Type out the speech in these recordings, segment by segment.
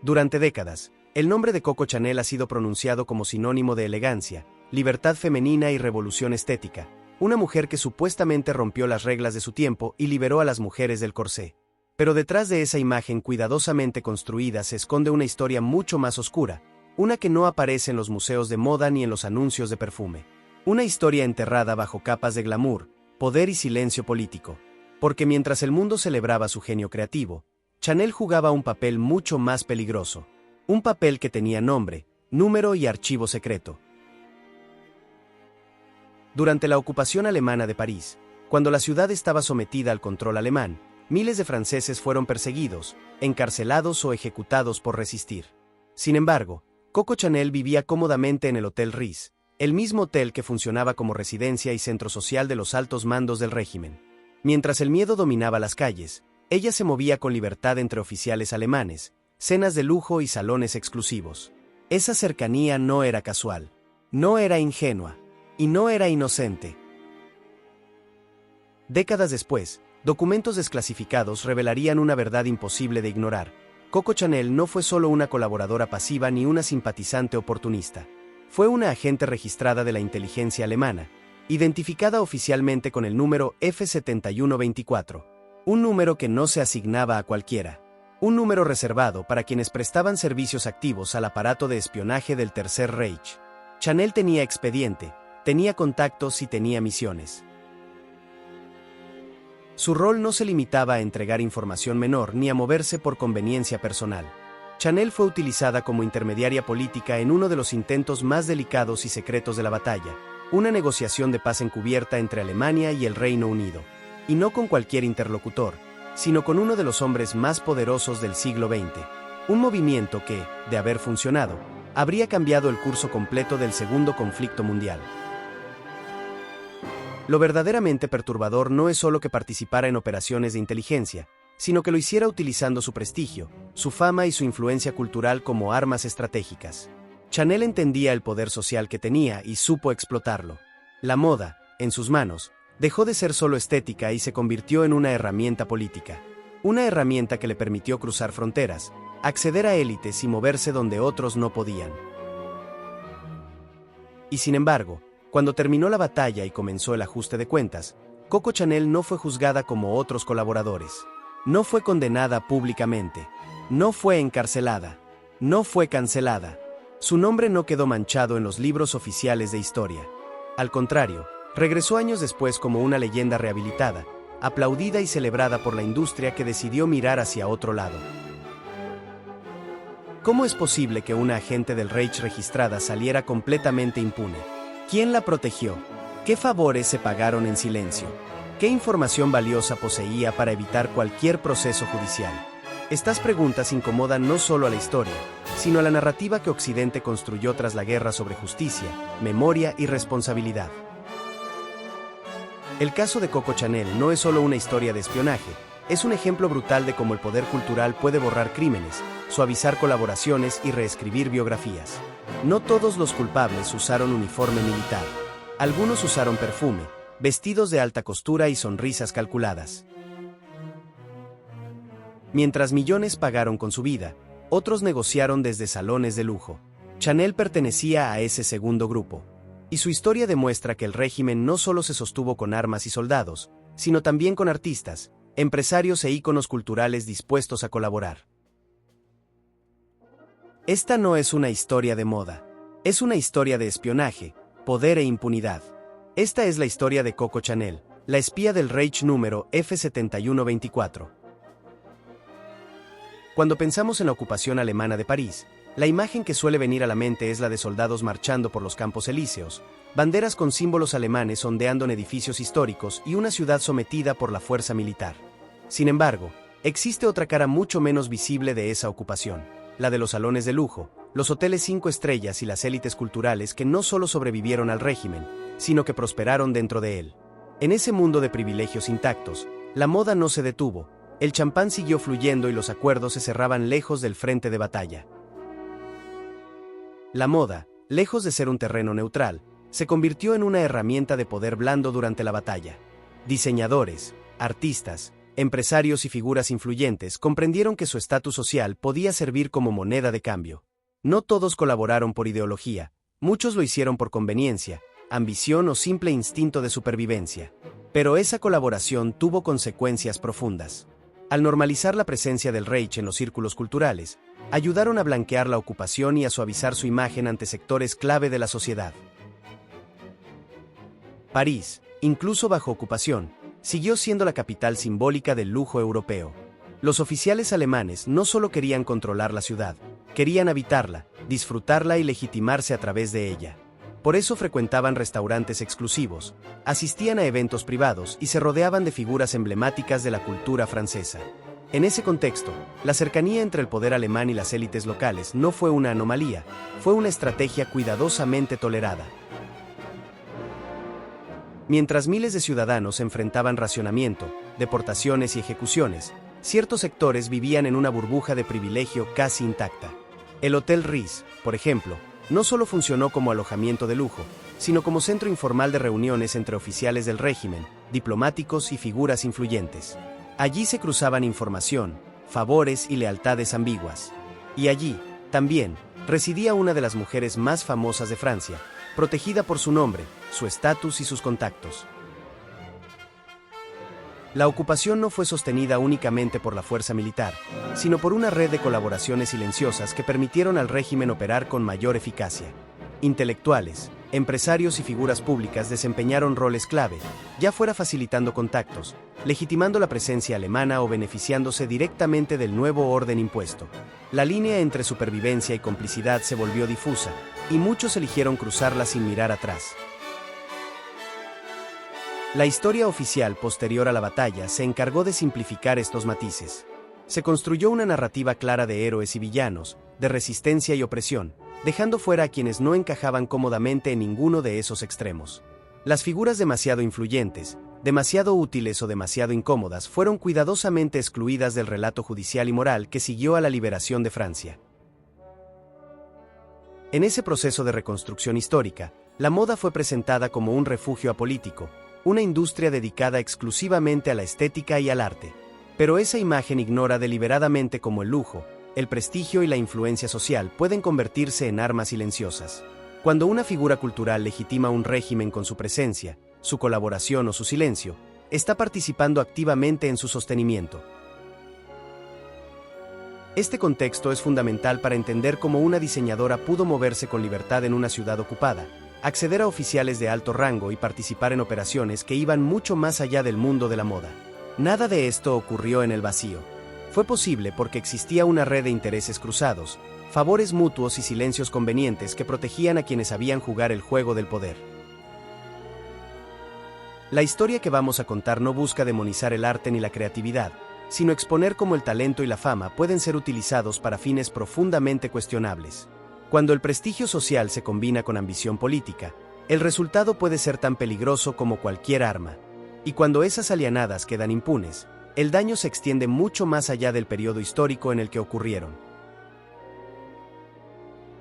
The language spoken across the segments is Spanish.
Durante décadas, el nombre de Coco Chanel ha sido pronunciado como sinónimo de elegancia, libertad femenina y revolución estética, una mujer que supuestamente rompió las reglas de su tiempo y liberó a las mujeres del corsé. Pero detrás de esa imagen cuidadosamente construida se esconde una historia mucho más oscura, una que no aparece en los museos de moda ni en los anuncios de perfume. Una historia enterrada bajo capas de glamour, poder y silencio político. Porque mientras el mundo celebraba su genio creativo, Chanel jugaba un papel mucho más peligroso. Un papel que tenía nombre, número y archivo secreto. Durante la ocupación alemana de París, cuando la ciudad estaba sometida al control alemán, miles de franceses fueron perseguidos, encarcelados o ejecutados por resistir. Sin embargo, Coco Chanel vivía cómodamente en el Hotel Ritz, el mismo hotel que funcionaba como residencia y centro social de los altos mandos del régimen. Mientras el miedo dominaba las calles, ella se movía con libertad entre oficiales alemanes, cenas de lujo y salones exclusivos. Esa cercanía no era casual, no era ingenua, y no era inocente. Décadas después, documentos desclasificados revelarían una verdad imposible de ignorar. Coco Chanel no fue solo una colaboradora pasiva ni una simpatizante oportunista. Fue una agente registrada de la inteligencia alemana, identificada oficialmente con el número F7124. Un número que no se asignaba a cualquiera. Un número reservado para quienes prestaban servicios activos al aparato de espionaje del Tercer Reich. Chanel tenía expediente, tenía contactos y tenía misiones. Su rol no se limitaba a entregar información menor ni a moverse por conveniencia personal. Chanel fue utilizada como intermediaria política en uno de los intentos más delicados y secretos de la batalla, una negociación de paz encubierta entre Alemania y el Reino Unido. Y no con cualquier interlocutor, sino con uno de los hombres más poderosos del siglo XX. Un movimiento que, de haber funcionado, habría cambiado el curso completo del Segundo Conflicto Mundial. Lo verdaderamente perturbador no es solo que participara en operaciones de inteligencia, sino que lo hiciera utilizando su prestigio, su fama y su influencia cultural como armas estratégicas. Chanel entendía el poder social que tenía y supo explotarlo. La moda, en sus manos, dejó de ser solo estética y se convirtió en una herramienta política. Una herramienta que le permitió cruzar fronteras, acceder a élites y moverse donde otros no podían. Y sin embargo, cuando terminó la batalla y comenzó el ajuste de cuentas, Coco Chanel no fue juzgada como otros colaboradores. No fue condenada públicamente. No fue encarcelada. No fue cancelada. Su nombre no quedó manchado en los libros oficiales de historia. Al contrario, regresó años después como una leyenda rehabilitada, aplaudida y celebrada por la industria que decidió mirar hacia otro lado. ¿Cómo es posible que una agente del Reich registrada saliera completamente impune? ¿Quién la protegió? ¿Qué favores se pagaron en silencio? ¿Qué información valiosa poseía para evitar cualquier proceso judicial? Estas preguntas incomodan no solo a la historia, sino a la narrativa que Occidente construyó tras la guerra sobre justicia, memoria y responsabilidad. El caso de Coco Chanel no es solo una historia de espionaje, es un ejemplo brutal de cómo el poder cultural puede borrar crímenes, suavizar colaboraciones y reescribir biografías. No todos los culpables usaron uniforme militar. Algunos usaron perfume, vestidos de alta costura y sonrisas calculadas. Mientras millones pagaron con su vida, otros negociaron desde salones de lujo. Chanel pertenecía a ese segundo grupo. Y su historia demuestra que el régimen no solo se sostuvo con armas y soldados, sino también con artistas, empresarios e íconos culturales dispuestos a colaborar. Esta no es una historia de moda, es una historia de espionaje, poder e impunidad. Esta es la historia de Coco Chanel, la espía del Reich número F7124. Cuando pensamos en la ocupación alemana de París, la imagen que suele venir a la mente es la de soldados marchando por los Campos Elíseos, banderas con símbolos alemanes ondeando en edificios históricos y una ciudad sometida por la fuerza militar. Sin embargo, existe otra cara mucho menos visible de esa ocupación, la de los salones de lujo, los hoteles 5 estrellas y las élites culturales que no solo sobrevivieron al régimen, sino que prosperaron dentro de él. En ese mundo de privilegios intactos, la moda no se detuvo, el champán siguió fluyendo y los acuerdos se cerraban lejos del frente de batalla. La moda, lejos de ser un terreno neutral, se convirtió en una herramienta de poder blando durante la batalla. Diseñadores, artistas, Empresarios y figuras influyentes comprendieron que su estatus social podía servir como moneda de cambio. No todos colaboraron por ideología, muchos lo hicieron por conveniencia, ambición o simple instinto de supervivencia. Pero esa colaboración tuvo consecuencias profundas. Al normalizar la presencia del Reich en los círculos culturales, ayudaron a blanquear la ocupación y a suavizar su imagen ante sectores clave de la sociedad. París, incluso bajo ocupación, siguió siendo la capital simbólica del lujo europeo. Los oficiales alemanes no solo querían controlar la ciudad, querían habitarla, disfrutarla y legitimarse a través de ella. Por eso frecuentaban restaurantes exclusivos, asistían a eventos privados y se rodeaban de figuras emblemáticas de la cultura francesa. En ese contexto, la cercanía entre el poder alemán y las élites locales no fue una anomalía, fue una estrategia cuidadosamente tolerada. Mientras miles de ciudadanos enfrentaban racionamiento, deportaciones y ejecuciones, ciertos sectores vivían en una burbuja de privilegio casi intacta. El Hotel Ritz, por ejemplo, no solo funcionó como alojamiento de lujo, sino como centro informal de reuniones entre oficiales del régimen, diplomáticos y figuras influyentes. Allí se cruzaban información, favores y lealtades ambiguas. Y allí, también, residía una de las mujeres más famosas de Francia, protegida por su nombre, su estatus y sus contactos. La ocupación no fue sostenida únicamente por la fuerza militar, sino por una red de colaboraciones silenciosas que permitieron al régimen operar con mayor eficacia. Intelectuales, empresarios y figuras públicas desempeñaron roles clave, ya fuera facilitando contactos, legitimando la presencia alemana o beneficiándose directamente del nuevo orden impuesto. La línea entre supervivencia y complicidad se volvió difusa, y muchos eligieron cruzarla sin mirar atrás. La historia oficial posterior a la batalla se encargó de simplificar estos matices. Se construyó una narrativa clara de héroes y villanos, de resistencia y opresión, dejando fuera a quienes no encajaban cómodamente en ninguno de esos extremos. Las figuras demasiado influyentes, demasiado útiles o demasiado incómodas fueron cuidadosamente excluidas del relato judicial y moral que siguió a la liberación de Francia. En ese proceso de reconstrucción histórica, la moda fue presentada como un refugio apolítico, una industria dedicada exclusivamente a la estética y al arte. Pero esa imagen ignora deliberadamente cómo el lujo, el prestigio y la influencia social pueden convertirse en armas silenciosas. Cuando una figura cultural legitima un régimen con su presencia, su colaboración o su silencio, está participando activamente en su sostenimiento. Este contexto es fundamental para entender cómo una diseñadora pudo moverse con libertad en una ciudad ocupada, acceder a oficiales de alto rango y participar en operaciones que iban mucho más allá del mundo de la moda. Nada de esto ocurrió en el vacío. Fue posible porque existía una red de intereses cruzados, favores mutuos y silencios convenientes que protegían a quienes sabían jugar el juego del poder. La historia que vamos a contar no busca demonizar el arte ni la creatividad, sino exponer cómo el talento y la fama pueden ser utilizados para fines profundamente cuestionables. Cuando el prestigio social se combina con ambición política, el resultado puede ser tan peligroso como cualquier arma. Y cuando esas alianadas quedan impunes, el daño se extiende mucho más allá del periodo histórico en el que ocurrieron.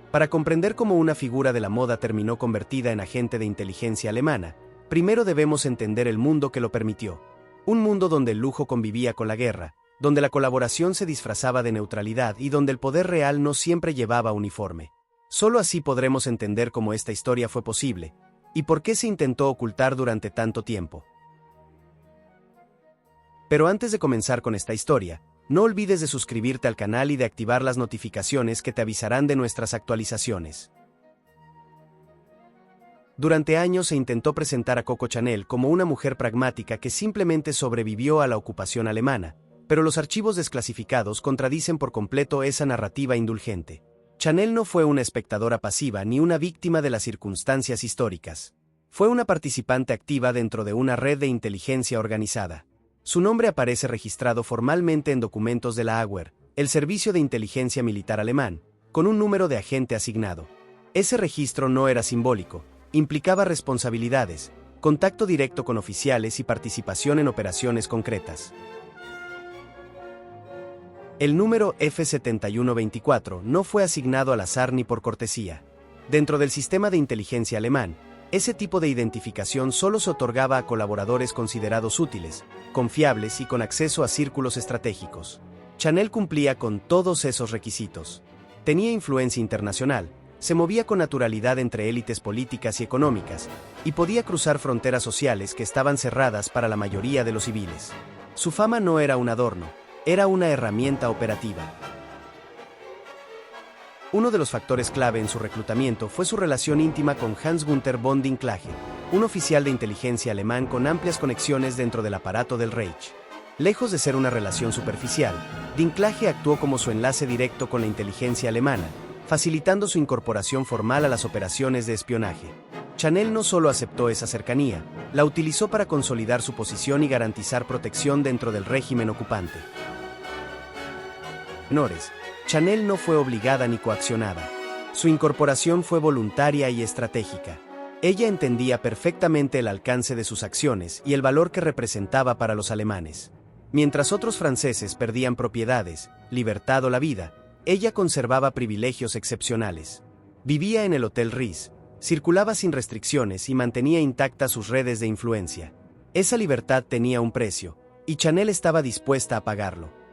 Para comprender cómo una figura de la moda terminó convertida en agente de inteligencia alemana, primero debemos entender el mundo que lo permitió. Un mundo donde el lujo convivía con la guerra, donde la colaboración se disfrazaba de neutralidad y donde el poder real no siempre llevaba uniforme. Solo así podremos entender cómo esta historia fue posible, y por qué se intentó ocultar durante tanto tiempo. Pero antes de comenzar con esta historia, no olvides de suscribirte al canal y de activar las notificaciones que te avisarán de nuestras actualizaciones. Durante años se intentó presentar a Coco Chanel como una mujer pragmática que simplemente sobrevivió a la ocupación alemana, pero los archivos desclasificados contradicen por completo esa narrativa indulgente. Chanel no fue una espectadora pasiva ni una víctima de las circunstancias históricas. Fue una participante activa dentro de una red de inteligencia organizada. Su nombre aparece registrado formalmente en documentos de la Abwehr, el servicio de inteligencia militar alemán, con un número de agente asignado. Ese registro no era simbólico, implicaba responsabilidades, contacto directo con oficiales y participación en operaciones concretas. El número F7124 no fue asignado al azar ni por cortesía. Dentro del sistema de inteligencia alemán, Ese tipo de identificación solo se otorgaba a colaboradores considerados útiles, confiables y con acceso a círculos estratégicos. Chanel cumplía con todos esos requisitos. Tenía influencia internacional, se movía con naturalidad entre élites políticas y económicas, y podía cruzar fronteras sociales que estaban cerradas para la mayoría de los civiles. Su fama no era un adorno, era una herramienta operativa. Uno de los factores clave en su reclutamiento fue su relación íntima con Hans-Günther von Dinklage, un oficial de inteligencia alemán con amplias conexiones dentro del aparato del Reich. Lejos de ser una relación superficial, Dinklage actuó como su enlace directo con la inteligencia alemana, facilitando su incorporación formal a las operaciones de espionaje. Chanel no solo aceptó esa cercanía, la utilizó para consolidar su posición y garantizar protección dentro del régimen ocupante. Chanel no fue obligada ni coaccionada. Su incorporación fue voluntaria y estratégica. Ella entendía perfectamente el alcance de sus acciones y el valor que representaba para los alemanes. Mientras otros franceses perdían propiedades, libertad o la vida, ella conservaba privilegios excepcionales. Vivía en el Hotel Ritz, circulaba sin restricciones y mantenía intactas sus redes de influencia. Esa libertad tenía un precio, y Chanel estaba dispuesta a pagarlo.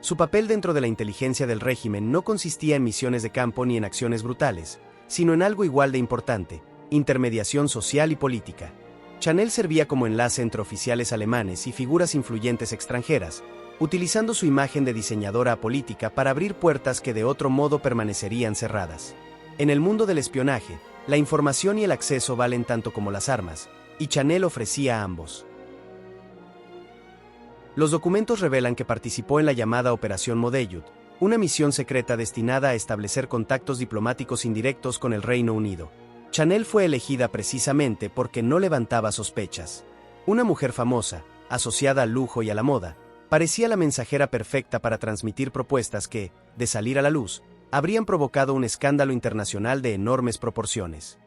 Su papel dentro de la inteligencia del régimen no consistía en misiones de campo ni en acciones brutales, sino en algo igual de importante: intermediación social y política. Chanel servía como enlace entre oficiales alemanes y figuras influyentes extranjeras, utilizando su imagen de diseñadora política para abrir puertas que de otro modo permanecerían cerradas. En el mundo del espionaje, la información y el acceso valen tanto como las armas, y Chanel ofrecía ambos. Los documentos revelan que participó en la llamada Operación Modellud, una misión secreta destinada a establecer contactos diplomáticos indirectos con el Reino Unido. Chanel fue elegida precisamente porque no levantaba sospechas. Una mujer famosa, asociada al lujo y a la moda, parecía la mensajera perfecta para transmitir propuestas que, de salir a la luz, habrían provocado un escándalo internacional de enormes proporciones.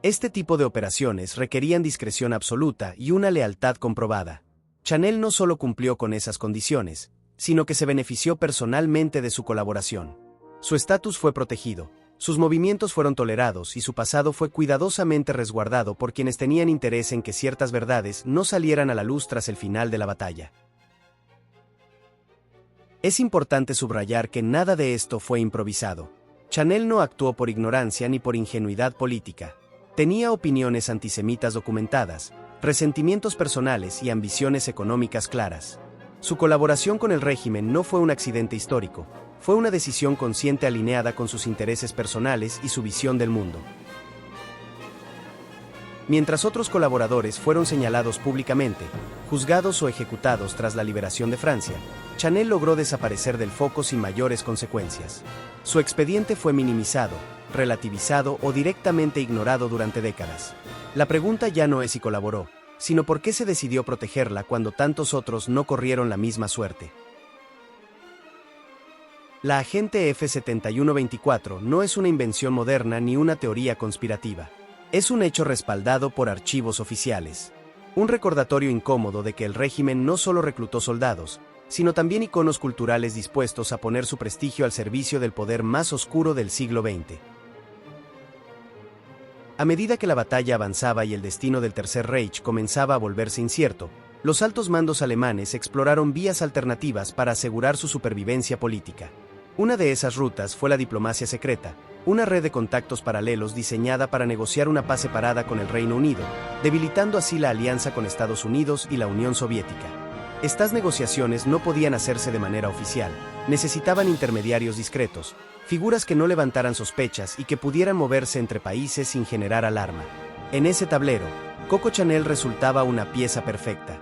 Este tipo de operaciones requerían discreción absoluta y una lealtad comprobada. Chanel no solo cumplió con esas condiciones, sino que se benefició personalmente de su colaboración. Su estatus fue protegido, sus movimientos fueron tolerados y su pasado fue cuidadosamente resguardado por quienes tenían interés en que ciertas verdades no salieran a la luz tras el final de la batalla. Es importante subrayar que nada de esto fue improvisado. Chanel no actuó por ignorancia ni por ingenuidad política. Tenía opiniones antisemitas documentadas, resentimientos personales y ambiciones económicas claras. Su colaboración con el régimen no fue un accidente histórico, fue una decisión consciente alineada con sus intereses personales y su visión del mundo. Mientras otros colaboradores fueron señalados públicamente, juzgados o ejecutados tras la liberación de Francia, Chanel logró desaparecer del foco sin mayores consecuencias. Su expediente fue minimizado, relativizado o directamente ignorado durante décadas. La pregunta ya no es si colaboró, sino por qué se decidió protegerla cuando tantos otros no corrieron la misma suerte. La agente F-7124 no es una invención moderna ni una teoría conspirativa. Es un hecho respaldado por archivos oficiales. Un recordatorio incómodo de que el régimen no solo reclutó soldados, sino también iconos culturales dispuestos a poner su prestigio al servicio del poder más oscuro del siglo XX. A medida que la batalla avanzaba y el destino del Tercer Reich comenzaba a volverse incierto, los altos mandos alemanes exploraron vías alternativas para asegurar su supervivencia política. Una de esas rutas fue la diplomacia secreta, una red de contactos paralelos diseñada para negociar una paz separada con el Reino Unido, debilitando así la alianza con Estados Unidos y la Unión Soviética. Estas negociaciones no podían hacerse de manera oficial, necesitaban intermediarios discretos, figuras que no levantaran sospechas y que pudieran moverse entre países sin generar alarma. En ese tablero, Coco Chanel resultaba una pieza perfecta.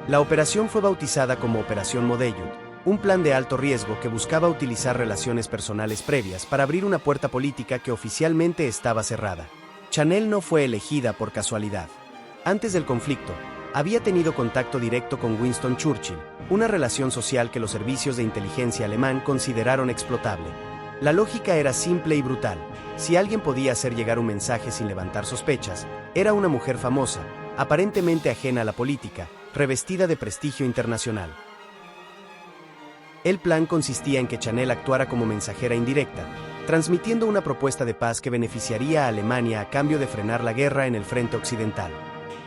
La operación fue bautizada como Operación Modellud, un plan de alto riesgo que buscaba utilizar relaciones personales previas para abrir una puerta política que oficialmente estaba cerrada. Chanel no fue elegida por casualidad. Antes del conflicto, había tenido contacto directo con Winston Churchill, una relación social que los servicios de inteligencia alemán consideraron explotable. La lógica era simple y brutal. Si alguien podía hacer llegar un mensaje sin levantar sospechas, era una mujer famosa, aparentemente ajena a la política, revestida de prestigio internacional. El plan consistía en que Chanel actuara como mensajera indirecta, transmitiendo una propuesta de paz que beneficiaría a Alemania a cambio de frenar la guerra en el frente occidental.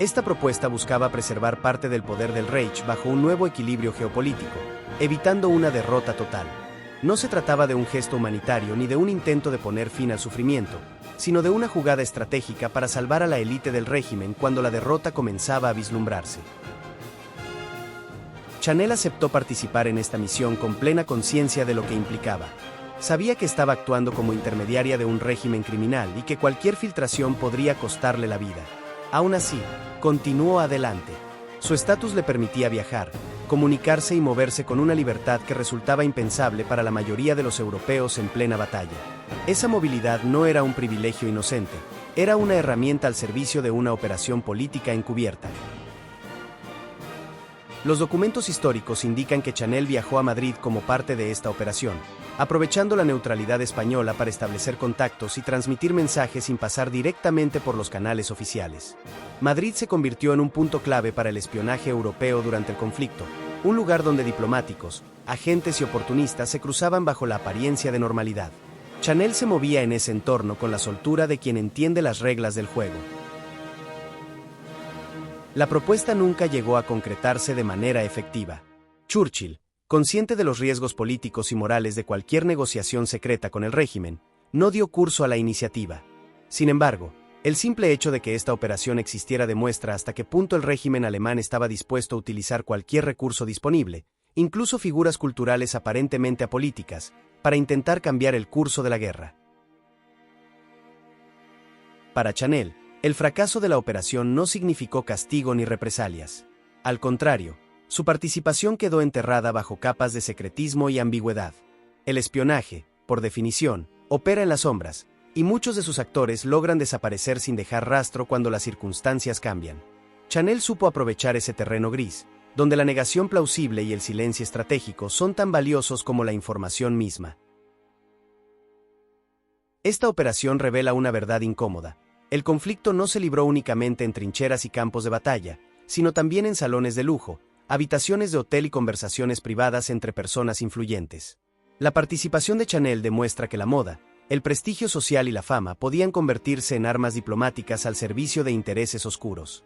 Esta propuesta buscaba preservar parte del poder del Reich bajo un nuevo equilibrio geopolítico, evitando una derrota total. No se trataba de un gesto humanitario ni de un intento de poner fin al sufrimiento, sino de una jugada estratégica para salvar a la élite del régimen cuando la derrota comenzaba a vislumbrarse. Chanel aceptó participar en esta misión con plena conciencia de lo que implicaba. Sabía que estaba actuando como intermediaria de un régimen criminal y que cualquier filtración podría costarle la vida. Aún así, continuó adelante. Su estatus le permitía viajar, comunicarse y moverse con una libertad que resultaba impensable para la mayoría de los europeos en plena batalla. Esa movilidad no era un privilegio inocente, era una herramienta al servicio de una operación política encubierta. Los documentos históricos indican que Chanel viajó a Madrid como parte de esta operación, aprovechando la neutralidad española para establecer contactos y transmitir mensajes sin pasar directamente por los canales oficiales. Madrid se convirtió en un punto clave para el espionaje europeo durante el conflicto, un lugar donde diplomáticos, agentes y oportunistas se cruzaban bajo la apariencia de normalidad. Chanel se movía en ese entorno con la soltura de quien entiende las reglas del juego. La propuesta nunca llegó a concretarse de manera efectiva. Churchill, consciente de los riesgos políticos y morales de cualquier negociación secreta con el régimen, no dio curso a la iniciativa. Sin embargo, el simple hecho de que esta operación existiera demuestra hasta qué punto el régimen alemán estaba dispuesto a utilizar cualquier recurso disponible, incluso figuras culturales aparentemente apolíticas, para intentar cambiar el curso de la guerra. Para Chanel, el fracaso de la operación no significó castigo ni represalias. Al contrario, su participación quedó enterrada bajo capas de secretismo y ambigüedad. El espionaje, por definición, opera en las sombras, y muchos de sus actores logran desaparecer sin dejar rastro cuando las circunstancias cambian. Chanel supo aprovechar ese terreno gris, donde la negación plausible y el silencio estratégico son tan valiosos como la información misma. Esta operación revela una verdad incómoda. El conflicto no se libró únicamente en trincheras y campos de batalla, sino también en salones de lujo, habitaciones de hotel y conversaciones privadas entre personas influyentes. La participación de Chanel demuestra que la moda, el prestigio social y la fama podían convertirse en armas diplomáticas al servicio de intereses oscuros.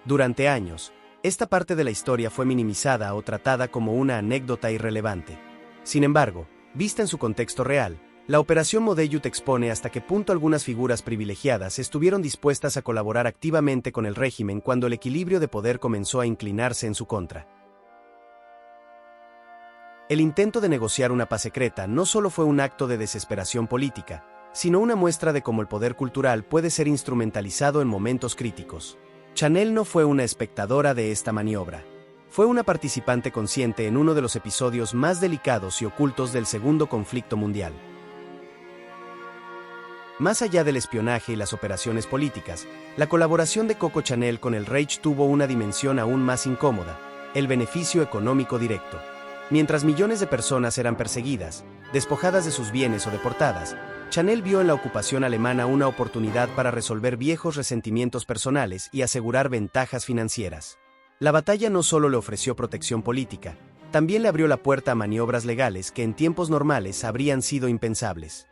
Durante años, esta parte de la historia fue minimizada o tratada como una anécdota irrelevante. Sin embargo, vista en su contexto real, la Operación Modellute expone hasta qué punto algunas figuras privilegiadas estuvieron dispuestas a colaborar activamente con el régimen cuando el equilibrio de poder comenzó a inclinarse en su contra. El intento de negociar una paz secreta no solo fue un acto de desesperación política, sino una muestra de cómo el poder cultural puede ser instrumentalizado en momentos críticos. Chanel no fue una espectadora de esta maniobra. Fue una participante consciente en uno de los episodios más delicados y ocultos del Segundo Conflicto Mundial. Más allá del espionaje y las operaciones políticas, la colaboración de Coco Chanel con el Reich tuvo una dimensión aún más incómoda: el beneficio económico directo. Mientras millones de personas eran perseguidas, despojadas de sus bienes o deportadas, Chanel vio en la ocupación alemana una oportunidad para resolver viejos resentimientos personales y asegurar ventajas financieras. La batalla no solo le ofreció protección política, también le abrió la puerta a maniobras legales que en tiempos normales habrían sido impensables.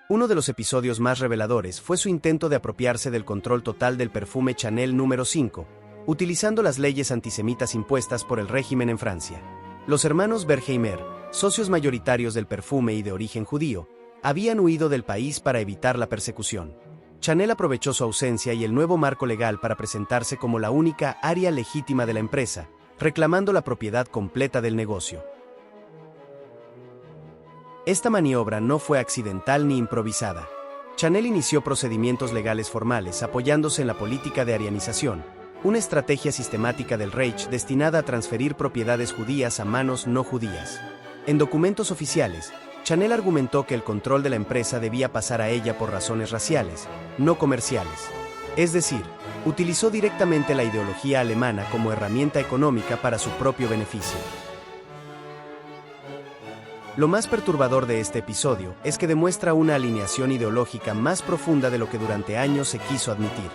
Uno de los episodios más reveladores fue su intento de apropiarse del control total del perfume Chanel número 5, utilizando las leyes antisemitas impuestas por el régimen en Francia. Los hermanos Berkheimer, socios mayoritarios del perfume y de origen judío, habían huido del país para evitar la persecución. Chanel aprovechó su ausencia y el nuevo marco legal para presentarse como la única área legítima de la empresa, reclamando la propiedad completa del negocio. Esta maniobra no fue accidental ni improvisada. Chanel inició procedimientos legales formales apoyándose en la política de arianización, una estrategia sistemática del Reich destinada a transferir propiedades judías a manos no judías. En documentos oficiales, Chanel argumentó que el control de la empresa debía pasar a ella por razones raciales, no comerciales. Es decir, utilizó directamente la ideología alemana como herramienta económica para su propio beneficio. Lo más perturbador de este episodio es que demuestra una alineación ideológica más profunda de lo que durante años se quiso admitir.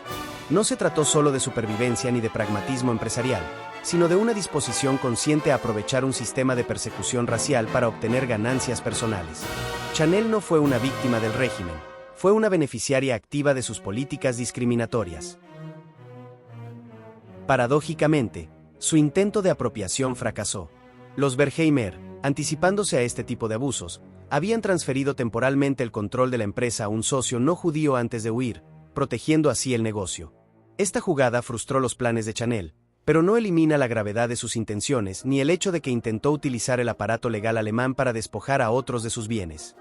No se trató solo de supervivencia ni de pragmatismo empresarial, sino de una disposición consciente a aprovechar un sistema de persecución racial para obtener ganancias personales. Chanel no fue una víctima del régimen, fue una beneficiaria activa de sus políticas discriminatorias. Paradójicamente, su intento de apropiación fracasó. Los Berkheimer, anticipándose a este tipo de abusos, habían transferido temporalmente el control de la empresa a un socio no judío antes de huir, protegiendo así el negocio. Esta jugada frustró los planes de Chanel, pero no elimina la gravedad de sus intenciones ni el hecho de que intentó utilizar el aparato legal alemán para despojar a otros de sus bienes.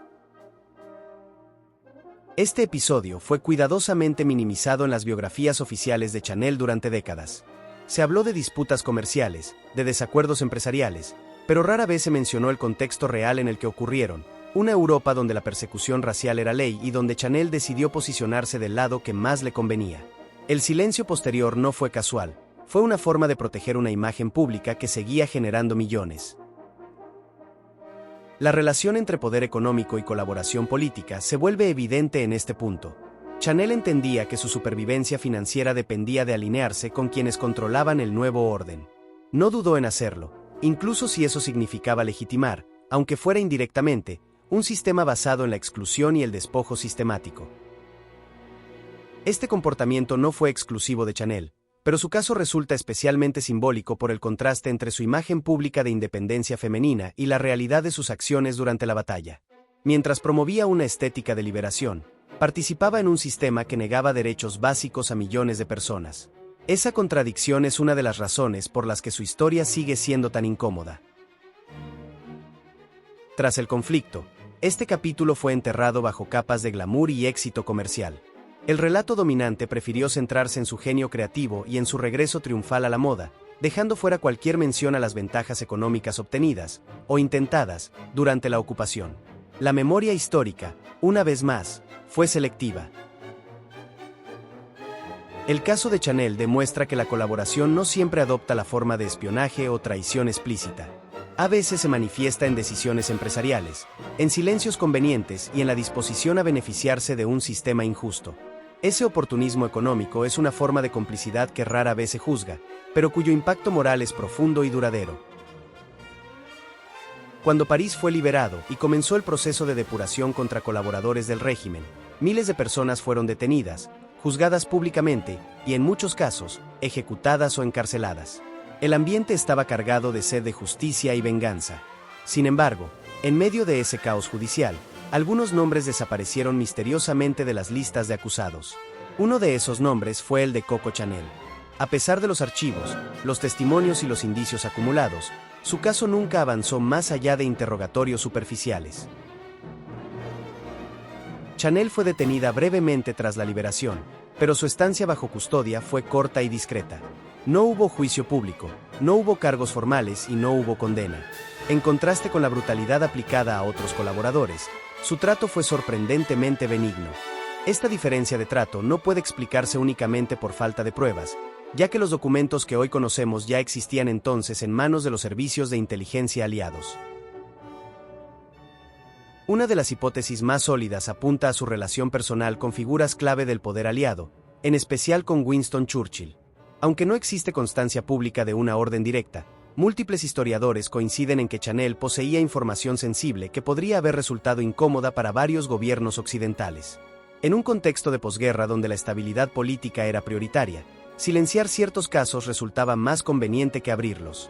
Este episodio fue cuidadosamente minimizado en las biografías oficiales de Chanel durante décadas. Se habló de disputas comerciales, de desacuerdos empresariales, pero rara vez se mencionó el contexto real en el que ocurrieron, una Europa donde la persecución racial era ley y donde Chanel decidió posicionarse del lado que más le convenía. El silencio posterior no fue casual, fue una forma de proteger una imagen pública que seguía generando millones. La relación entre poder económico y colaboración política se vuelve evidente en este punto. Chanel entendía que su supervivencia financiera dependía de alinearse con quienes controlaban el nuevo orden. No dudó en hacerlo, incluso si eso significaba legitimar, aunque fuera indirectamente, un sistema basado en la exclusión y el despojo sistemático. Este comportamiento no fue exclusivo de Chanel, pero su caso resulta especialmente simbólico por el contraste entre su imagen pública de independencia femenina y la realidad de sus acciones durante la batalla. Mientras promovía una estética de liberación, participaba en un sistema que negaba derechos básicos a millones de personas. Esa contradicción es una de las razones por las que su historia sigue siendo tan incómoda. Tras el conflicto, este capítulo fue enterrado bajo capas de glamour y éxito comercial. El relato dominante prefirió centrarse en su genio creativo y en su regreso triunfal a la moda, dejando fuera cualquier mención a las ventajas económicas obtenidas, o intentadas, durante la ocupación. La memoria histórica, una vez más, fue selectiva. El caso de Chanel demuestra que la colaboración no siempre adopta la forma de espionaje o traición explícita. A veces se manifiesta en decisiones empresariales, en silencios convenientes y en la disposición a beneficiarse de un sistema injusto. Ese oportunismo económico es una forma de complicidad que rara vez se juzga, pero cuyo impacto moral es profundo y duradero. Cuando París fue liberado y comenzó el proceso de depuración contra colaboradores del régimen, miles de personas fueron detenidas, juzgadas públicamente y, en muchos casos, ejecutadas o encarceladas. El ambiente estaba cargado de sed de justicia y venganza. Sin embargo, en medio de ese caos judicial, algunos nombres desaparecieron misteriosamente de las listas de acusados. Uno de esos nombres fue el de Coco Chanel. A pesar de los archivos, los testimonios y los indicios acumulados, su caso nunca avanzó más allá de interrogatorios superficiales. Chanel fue detenida brevemente tras la liberación, pero su estancia bajo custodia fue corta y discreta. No hubo juicio público, no hubo cargos formales y no hubo condena. En contraste con la brutalidad aplicada a otros colaboradores, su trato fue sorprendentemente benigno. Esta diferencia de trato no puede explicarse únicamente por falta de pruebas, ya que los documentos que hoy conocemos ya existían entonces en manos de los servicios de inteligencia aliados. Una de las hipótesis más sólidas apunta a su relación personal con figuras clave del poder aliado, en especial con Winston Churchill. Aunque no existe constancia pública de una orden directa, múltiples historiadores coinciden en que Chanel poseía información sensible que podría haber resultado incómoda para varios gobiernos occidentales. En un contexto de posguerra donde la estabilidad política era prioritaria, silenciar ciertos casos resultaba más conveniente que abrirlos.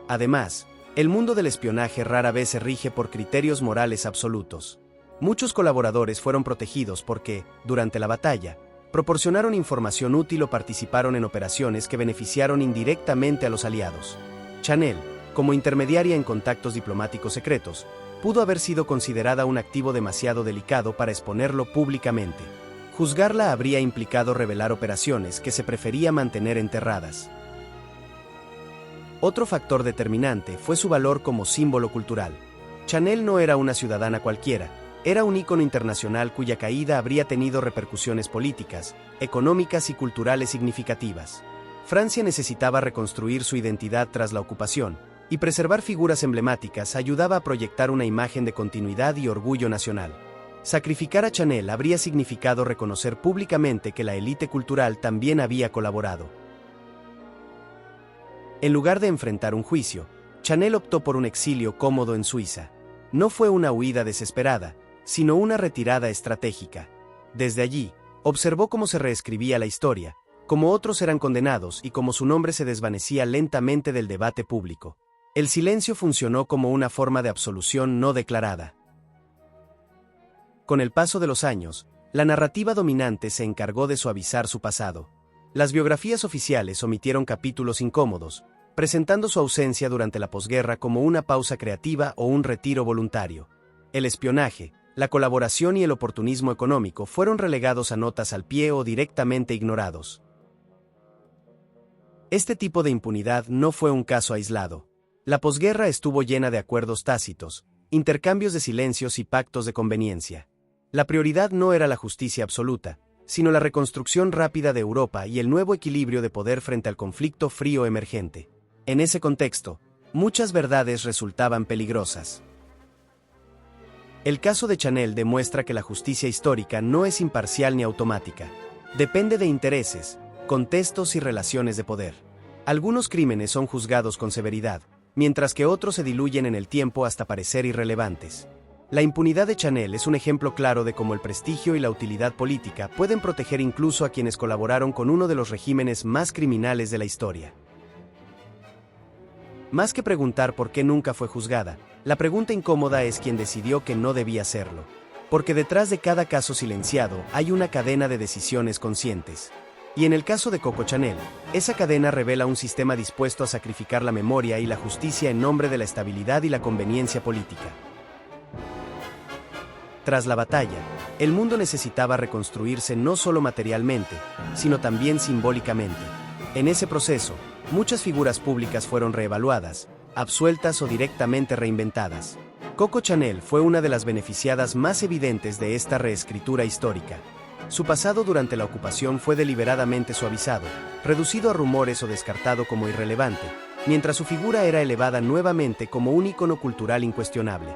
Además, el mundo del espionaje rara vez se rige por criterios morales absolutos. Muchos colaboradores fueron protegidos porque, durante la batalla, proporcionaron información útil o participaron en operaciones que beneficiaron indirectamente a los aliados. Chanel, como intermediaria en contactos diplomáticos secretos, pudo haber sido considerada un activo demasiado delicado para exponerlo públicamente. Juzgarla habría implicado revelar operaciones que se prefería mantener enterradas. Otro factor determinante fue su valor como símbolo cultural. Chanel no era una ciudadana cualquiera, era un ícono internacional cuya caída habría tenido repercusiones políticas, económicas y culturales significativas. Francia necesitaba reconstruir su identidad tras la ocupación, y preservar figuras emblemáticas ayudaba a proyectar una imagen de continuidad y orgullo nacional. Sacrificar a Chanel habría significado reconocer públicamente que la élite cultural también había colaborado. En lugar de enfrentar un juicio, Chanel optó por un exilio cómodo en Suiza. No fue una huida desesperada, sino una retirada estratégica. Desde allí, observó cómo se reescribía la historia, cómo otros eran condenados y cómo su nombre se desvanecía lentamente del debate público. El silencio funcionó como una forma de absolución no declarada. Con el paso de los años, la narrativa dominante se encargó de suavizar su pasado. Las biografías oficiales omitieron capítulos incómodos, presentando su ausencia durante la posguerra como una pausa creativa o un retiro voluntario. El espionaje, la colaboración y el oportunismo económico fueron relegados a notas al pie o directamente ignorados. Este tipo de impunidad no fue un caso aislado. La posguerra estuvo llena de acuerdos tácitos, intercambios de silencios y pactos de conveniencia. La prioridad no era la justicia absoluta, sino la reconstrucción rápida de Europa y el nuevo equilibrio de poder frente al conflicto frío emergente. En ese contexto, muchas verdades resultaban peligrosas. El caso de Chanel demuestra que la justicia histórica no es imparcial ni automática. Depende de intereses, contextos y relaciones de poder. Algunos crímenes son juzgados con severidad, mientras que otros se diluyen en el tiempo hasta parecer irrelevantes. La impunidad de Chanel es un ejemplo claro de cómo el prestigio y la utilidad política pueden proteger incluso a quienes colaboraron con uno de los regímenes más criminales de la historia. Más que preguntar por qué nunca fue juzgada, la pregunta incómoda es quién decidió que no debía serlo. Porque detrás de cada caso silenciado hay una cadena de decisiones conscientes. Y en el caso de Coco Chanel, esa cadena revela un sistema dispuesto a sacrificar la memoria y la justicia en nombre de la estabilidad y la conveniencia política. Tras la batalla, el mundo necesitaba reconstruirse no solo materialmente, sino también simbólicamente. En ese proceso, muchas figuras públicas fueron reevaluadas, absueltas o directamente reinventadas. Coco Chanel fue una de las beneficiadas más evidentes de esta reescritura histórica. Su pasado durante la ocupación fue deliberadamente suavizado, reducido a rumores o descartado como irrelevante, mientras su figura era elevada nuevamente como un ícono cultural incuestionable.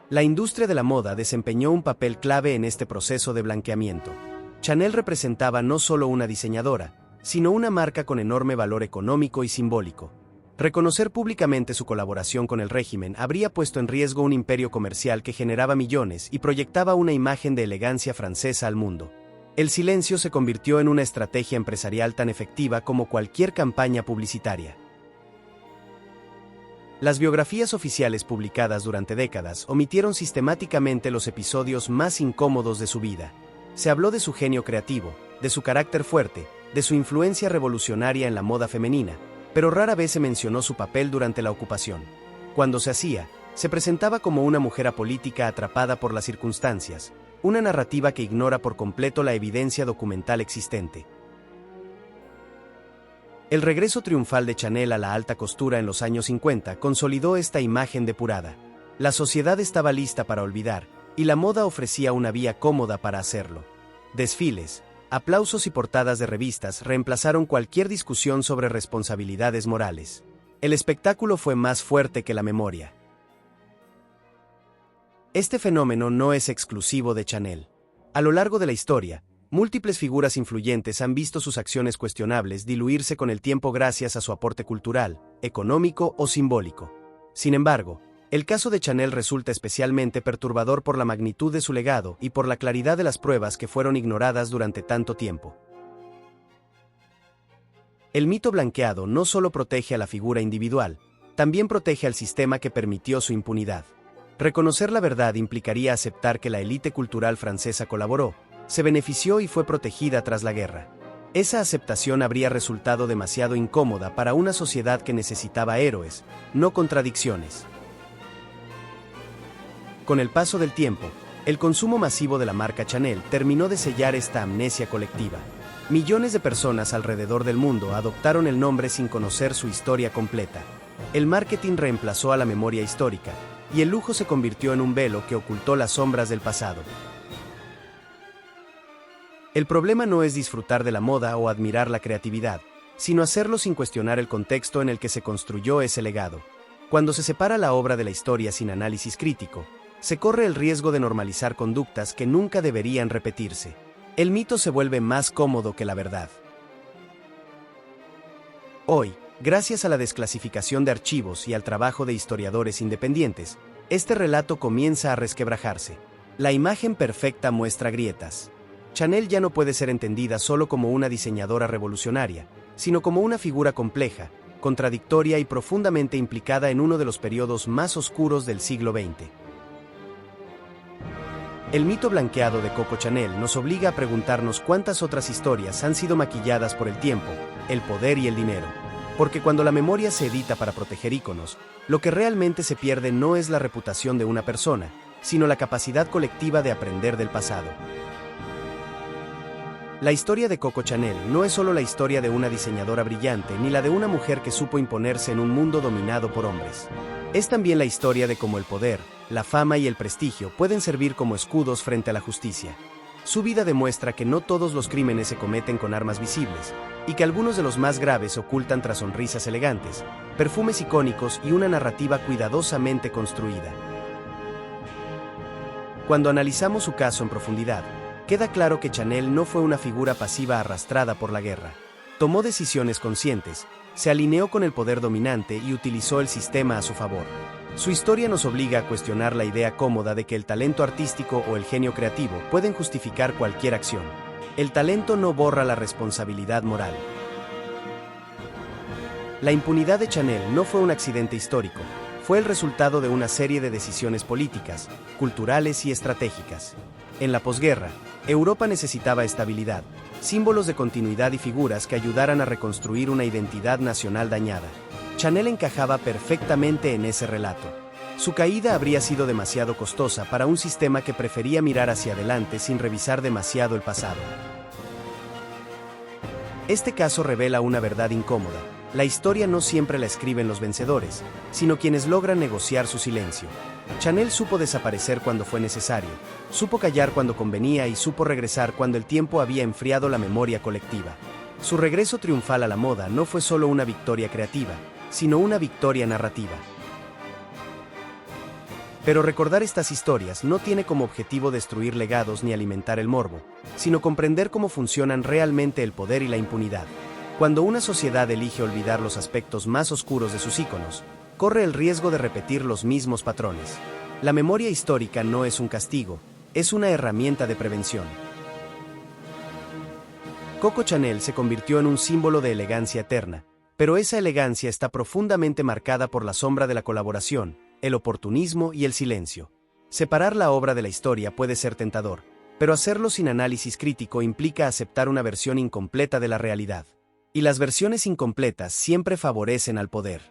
La industria de la moda desempeñó un papel clave en este proceso de blanqueamiento. Chanel representaba no solo una diseñadora, sino una marca con enorme valor económico y simbólico. Reconocer públicamente su colaboración con el régimen habría puesto en riesgo un imperio comercial que generaba millones y proyectaba una imagen de elegancia francesa al mundo. El silencio se convirtió en una estrategia empresarial tan efectiva como cualquier campaña publicitaria. Las biografías oficiales publicadas durante décadas omitieron sistemáticamente los episodios más incómodos de su vida. Se habló de su genio creativo, de su carácter fuerte, de su influencia revolucionaria en la moda femenina, pero rara vez se mencionó su papel durante la ocupación. Cuando se hacía, se presentaba como una mujer apolítica atrapada por las circunstancias, una narrativa que ignora por completo la evidencia documental existente. El regreso triunfal de Chanel a la alta costura en los años 50 consolidó esta imagen depurada. La sociedad estaba lista para olvidar, y la moda ofrecía una vía cómoda para hacerlo. Desfiles, aplausos y portadas de revistas reemplazaron cualquier discusión sobre responsabilidades morales. El espectáculo fue más fuerte que la memoria. Este fenómeno no es exclusivo de Chanel. A lo largo de la historia, múltiples figuras influyentes han visto sus acciones cuestionables diluirse con el tiempo gracias a su aporte cultural, económico o simbólico. Sin embargo, el caso de Chanel resulta especialmente perturbador por la magnitud de su legado y por la claridad de las pruebas que fueron ignoradas durante tanto tiempo. El mito blanqueado no solo protege a la figura individual, también protege al sistema que permitió su impunidad. Reconocer la verdad implicaría aceptar que la élite cultural francesa colaboró, se benefició y fue protegida tras la guerra. Esa aceptación habría resultado demasiado incómoda para una sociedad que necesitaba héroes, no contradicciones. Con el paso del tiempo, el consumo masivo de la marca Chanel terminó de sellar esta amnesia colectiva. Millones de personas alrededor del mundo adoptaron el nombre sin conocer su historia completa. El marketing reemplazó a la memoria histórica, y el lujo se convirtió en un velo que ocultó las sombras del pasado. El problema no es disfrutar de la moda o admirar la creatividad, sino hacerlo sin cuestionar el contexto en el que se construyó ese legado. Cuando se separa la obra de la historia sin análisis crítico, se corre el riesgo de normalizar conductas que nunca deberían repetirse. El mito se vuelve más cómodo que la verdad. Hoy, gracias a la desclasificación de archivos y al trabajo de historiadores independientes, este relato comienza a resquebrajarse. La imagen perfecta muestra grietas. Chanel ya no puede ser entendida solo como una diseñadora revolucionaria, sino como una figura compleja, contradictoria y profundamente implicada en uno de los periodos más oscuros del siglo XX. El mito blanqueado de Coco Chanel nos obliga a preguntarnos cuántas otras historias han sido maquilladas por el tiempo, el poder y el dinero. Porque cuando la memoria se edita para proteger íconos, lo que realmente se pierde no es la reputación de una persona, sino la capacidad colectiva de aprender del pasado. La historia de Coco Chanel no es solo la historia de una diseñadora brillante ni la de una mujer que supo imponerse en un mundo dominado por hombres. Es también la historia de cómo el poder, la fama y el prestigio pueden servir como escudos frente a la justicia. Su vida demuestra que no todos los crímenes se cometen con armas visibles, y que algunos de los más graves se ocultan tras sonrisas elegantes, perfumes icónicos y una narrativa cuidadosamente construida. Cuando analizamos su caso en profundidad, queda claro que Chanel no fue una figura pasiva arrastrada por la guerra. Tomó decisiones conscientes, se alineó con el poder dominante y utilizó el sistema a su favor. Su historia nos obliga a cuestionar la idea cómoda de que el talento artístico o el genio creativo pueden justificar cualquier acción. El talento no borra la responsabilidad moral. La impunidad de Chanel no fue un accidente histórico, fue el resultado de una serie de decisiones políticas, culturales y estratégicas. En la posguerra, Europa necesitaba estabilidad, símbolos de continuidad y figuras que ayudaran a reconstruir una identidad nacional dañada. Chanel encajaba perfectamente en ese relato. Su caída habría sido demasiado costosa para un sistema que prefería mirar hacia adelante sin revisar demasiado el pasado. Este caso revela una verdad incómoda. La historia no siempre la escriben los vencedores, sino quienes logran negociar su silencio. Chanel supo desaparecer cuando fue necesario, supo callar cuando convenía y supo regresar cuando el tiempo había enfriado la memoria colectiva. Su regreso triunfal a la moda no fue solo una victoria creativa, sino una victoria narrativa. Pero recordar estas historias no tiene como objetivo destruir legados ni alimentar el morbo, sino comprender cómo funcionan realmente el poder y la impunidad. Cuando una sociedad elige olvidar los aspectos más oscuros de sus íconos, corre el riesgo de repetir los mismos patrones. La memoria histórica no es un castigo, es una herramienta de prevención. Coco Chanel se convirtió en un símbolo de elegancia eterna, pero esa elegancia está profundamente marcada por la sombra de la colaboración, el oportunismo y el silencio. Separar la obra de la historia puede ser tentador, pero hacerlo sin análisis crítico implica aceptar una versión incompleta de la realidad. Y las versiones incompletas siempre favorecen al poder.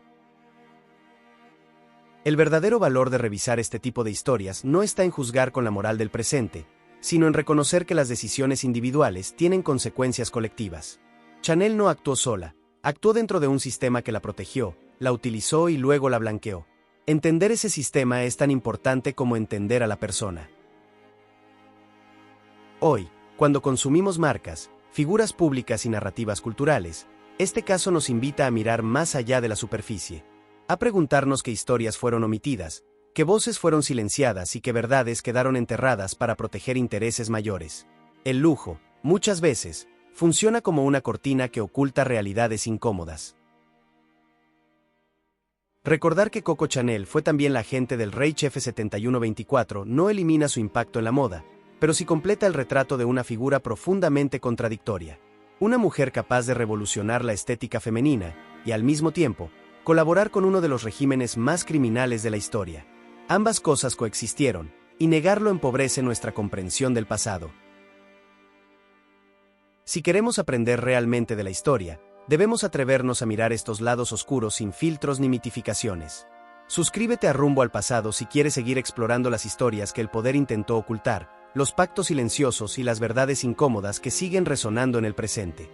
El verdadero valor de revisar este tipo de historias no está en juzgar con la moral del presente, sino en reconocer que las decisiones individuales tienen consecuencias colectivas. Chanel no actuó sola, actuó dentro de un sistema que la protegió, la utilizó y luego la blanqueó. Entender ese sistema es tan importante como entender a la persona. Hoy, cuando consumimos marcas, figuras públicas y narrativas culturales, este caso nos invita a mirar más allá de la superficie, a preguntarnos qué historias fueron omitidas, qué voces fueron silenciadas y qué verdades quedaron enterradas para proteger intereses mayores. El lujo, muchas veces, funciona como una cortina que oculta realidades incómodas. Recordar que Coco Chanel fue también la agente del Rey Chef 7124 no elimina su impacto en la moda, pero sí completa el retrato de una figura profundamente contradictoria. Una mujer capaz de revolucionar la estética femenina y, al mismo tiempo, colaborar con uno de los regímenes más criminales de la historia. Ambas cosas coexistieron, y negarlo empobrece nuestra comprensión del pasado. Si queremos aprender realmente de la historia, debemos atrevernos a mirar estos lados oscuros sin filtros ni mitificaciones. Suscríbete a Rumbo al Pasado si quieres seguir explorando las historias que el poder intentó ocultar, los pactos silenciosos y las verdades incómodas que siguen resonando en el presente.